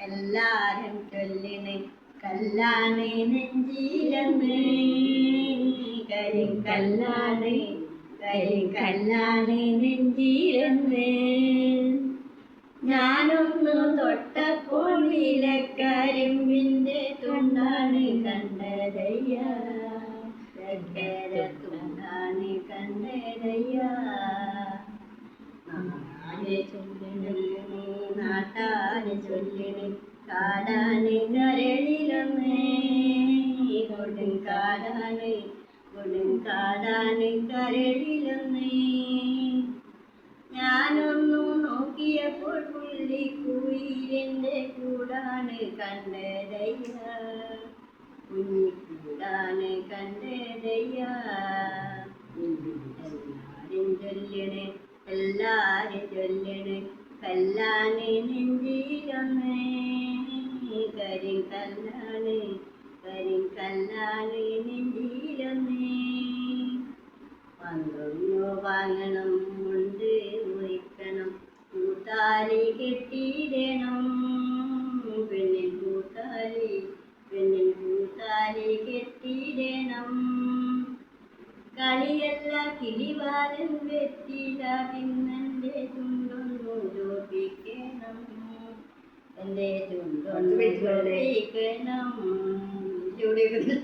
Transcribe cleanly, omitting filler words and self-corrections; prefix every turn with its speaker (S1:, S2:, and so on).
S1: എല്ലാരും ചൊല്ലണ് കല്ലാണ് നെഞ്ചിലെന്ന് കരിങ്കല്ലാണ് കരിങ്കല്ലാണ് നെഞ്ചിലെന്ന് ഞാനൊന്നു തൊട്ടപ്പോൾ നീലക്കരിമ്പിന്റെ തുണ്ടാണ് കണ്ടതയ്യ തുണ്ടാണ് കണ്ടതയ്യ നാട്ടാന് ചൊല്ലിന് കാടാണ് കരളിലൊന്ന് കൊടുങ്കാടാണ് കരളിലൊന്ന് ഞാനൊന്നു നോക്കിയപ്പോൾ പുള്ളിക്കുയിലിന്റെ കൂടാണ് കണ്ടതയ്യ കുഞ്ഞിക്കൂടാണ് കണ്ടതയ്യ എല്ലാരും ചൊല്ലണ് കല്ലാണ് നെഞ്ചിലൊന്ന് കരിങ്കല്ലാണ് നെഞ്ചിലൊന്ന് വന്നൊന്നു വാങ്ങണം മുണ്ട് മുറിക്കണം കൂത്താലി കെട്ടിയിടണം പെണ്ണിൻ കൂത്താലി കെട്ടിയിടണം കളിയല്ല കിളിവാലൻ വെറ്റില പിന്നെന്റെ ചുണ്ടൊന്നു ചോദിക്കണം എന്റെ ചുണ്ടൊന്നു ചോദിക്കണം